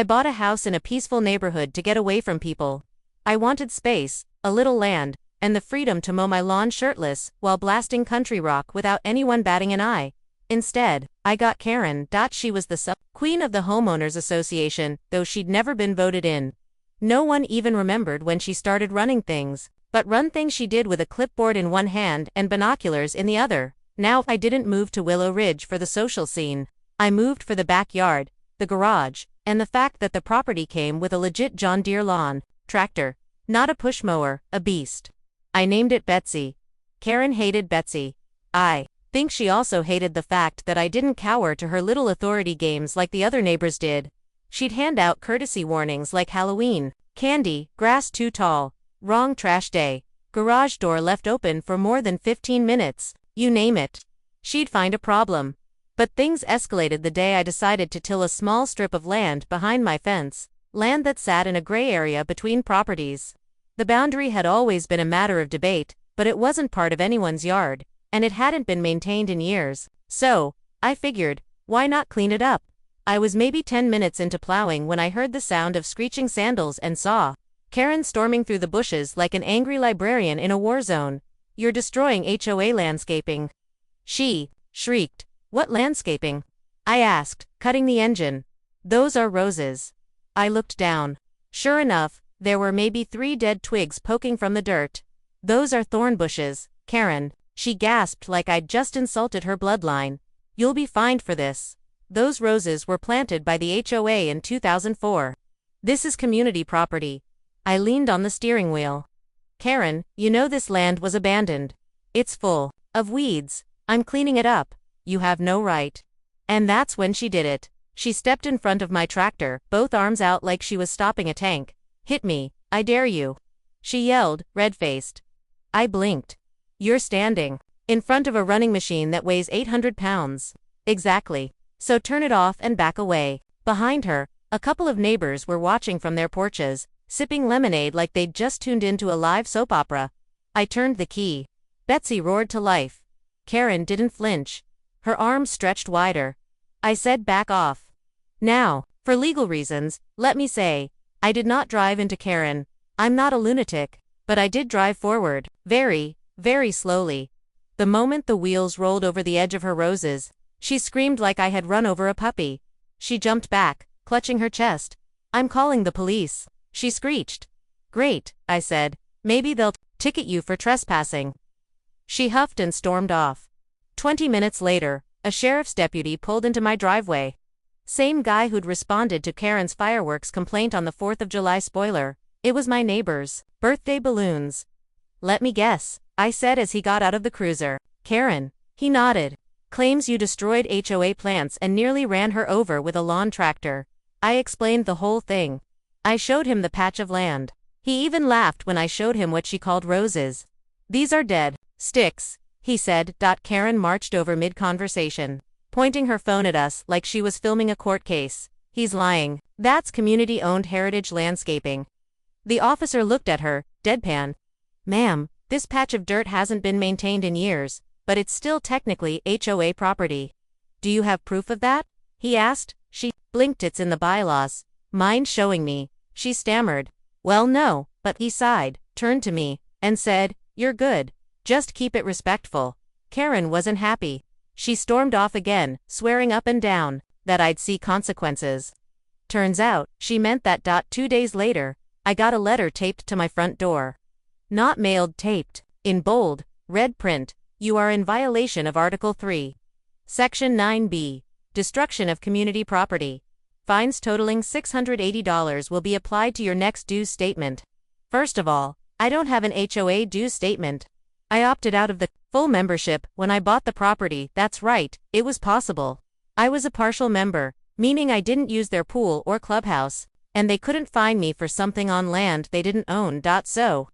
I bought a house in a peaceful neighborhood to get away from people. I wanted space, a little land, and the freedom to mow my lawn shirtless while blasting country rock without anyone batting an eye. Instead, I got Karen. She was the queen of the homeowners association, though she'd never been voted in. No one even remembered when she started running things, but run things she did with a clipboard in one hand and binoculars in the other. Now, I didn't move to Willow Ridge for the social scene. I moved for the backyard, the garage, and the fact that the property came with a legit John Deere lawn tractor, not a push mower, a beast. I named it Betsy. Karen hated Betsy. I think she also hated the fact that I didn't cower to her little authority games like the other neighbors did. She'd hand out courtesy warnings like Halloween, candy, grass too tall, wrong trash day, garage door left open for more than 15 minutes, you name it. She'd find a problem. But things escalated the day I decided to till a small strip of land behind my fence, land that sat in a gray area between properties. The boundary had always been a matter of debate, but it wasn't part of anyone's yard, and it hadn't been maintained in years, so, I figured, why not clean it up? I was maybe 10 minutes into plowing when I heard the sound of screeching sandals and saw Karen storming through the bushes like an angry librarian in a war zone. "You're destroying HOA landscaping," she shrieked. "What landscaping?" I asked, cutting the engine. "Those are roses." I looked down. Sure enough, there were maybe 3 dead twigs poking from the dirt. "Those are thorn bushes, Karen," she gasped like I'd just insulted her bloodline. "You'll be fined for this. Those roses were planted by the HOA in 2004. This is community property." I leaned on the steering wheel. "Karen, you know this land was abandoned. It's full of weeds. I'm cleaning it up. You have no right." And that's when she did it. She stepped in front of my tractor, both arms out like she was stopping a tank. "Hit me, I dare you," she yelled, red-faced. I blinked. "You're standing in front of a running machine that weighs 800 pounds. Exactly. So turn it off and back away." Behind her, a couple of neighbors were watching from their porches, sipping lemonade like they'd just tuned into a live soap opera. I turned the key. Betsy roared to life. Karen didn't flinch. Her arms stretched wider. I said, "Back off." Now, for legal reasons, let me say, I did not drive into Karen. I'm not a lunatic, but I did drive forward, very, very slowly. The moment the wheels rolled over the edge of her roses, she screamed like I had run over a puppy. She jumped back, clutching her chest. "I'm calling the police," she screeched. "Great," I said. "Maybe they'll ticket you for trespassing." She huffed and stormed off. 20 minutes later, a sheriff's deputy pulled into my driveway. Same guy who'd responded to Karen's fireworks complaint on the 4th of July spoiler. It was my neighbor's birthday balloons. "Let me guess," I said as he got out of the cruiser. "Karen." He nodded. "Claims you destroyed HOA plants and nearly ran her over with a lawn tractor." I explained the whole thing. I showed him the patch of land. He even laughed when I showed him what she called roses. "These are dead sticks," he said. Karen marched over mid-conversation, pointing her phone at us like she was filming a court case. "He's lying. That's community-owned heritage landscaping." The officer looked at her, deadpan. "Ma'am, this patch of dirt hasn't been maintained in years, but it's still technically HOA property. Do you have proof of that?" he asked. She blinked. "It's in the bylaws." "Mind showing me?" She stammered. "Well, no," but he sighed, turned to me, and said, "You're good. Just keep it respectful." Karen wasn't happy. She stormed off again, swearing up and down that I'd see consequences. Turns out, she meant that. 2 days later, I got a letter taped to my front door. Not mailed, taped, in bold, red print. "You are in violation of Article 3. Section 9B. Destruction of community property. Fines totaling $680 will be applied to your next dues statement." First of all, I don't have an HOA dues statement. I opted out of the full membership when I bought the property. That's right, it was possible. I was a partial member, meaning I didn't use their pool or clubhouse, and they couldn't fine me for something on land they didn't own. So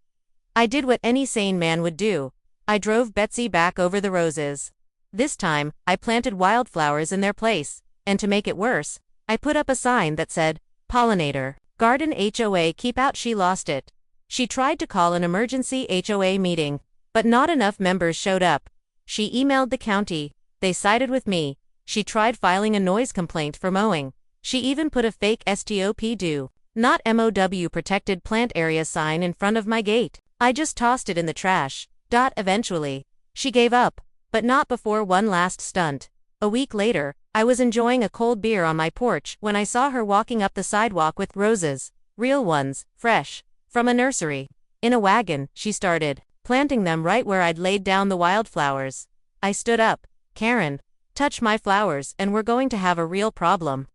I did what any sane man would do. I drove Betsy back over the roses. This time, I planted wildflowers in their place, and to make it worse, I put up a sign that said, "Pollinator Garden HOA keep out." She lost it. She tried to call an emergency HOA meeting, but not enough members showed up. She emailed the county. They sided with me. She tried filing a noise complaint for mowing. She even put a fake STOP do not MOW protected plant area sign in front of my gate. I just tossed it in the trash. Eventually, she gave up, but not before one last stunt. A week later, I was enjoying a cold beer on my porch when I saw her walking up the sidewalk with roses, real ones, fresh, from a nursery. In a wagon, she started, planting them right where I'd laid down the wildflowers. I stood up. Karen, touch my flowers and we're going to have a real problem.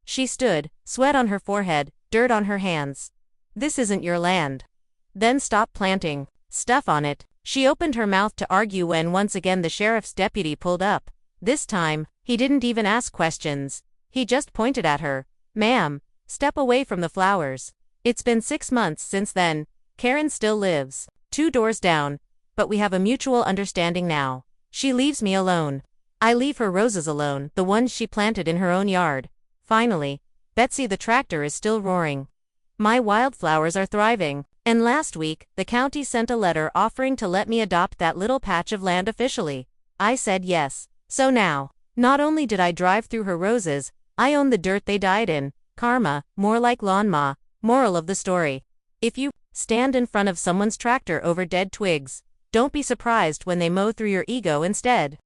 She stood, sweat on her forehead, dirt on her hands. This isn't your land. Then stop planting stuff on it. She opened her mouth to argue when once again the sheriff's deputy pulled up. This time, he didn't even ask questions. He just pointed at her. Ma'am, step away from the flowers. It's been 6 months since then. Karen still lives 2 doors down, but we have a mutual understanding now. She leaves me alone. I leave her roses alone, the ones she planted in her own yard. Finally, Betsy the tractor is still roaring. My wildflowers are thriving. And last week, the county sent a letter offering to let me adopt that little patch of land officially. I said yes. So now, not only did I drive through her roses, I own the dirt they died in. Karma, more like lawn ma. Moral of the story. If you stand in front of someone's tractor over dead twigs, don't be surprised when they mow through your ego instead.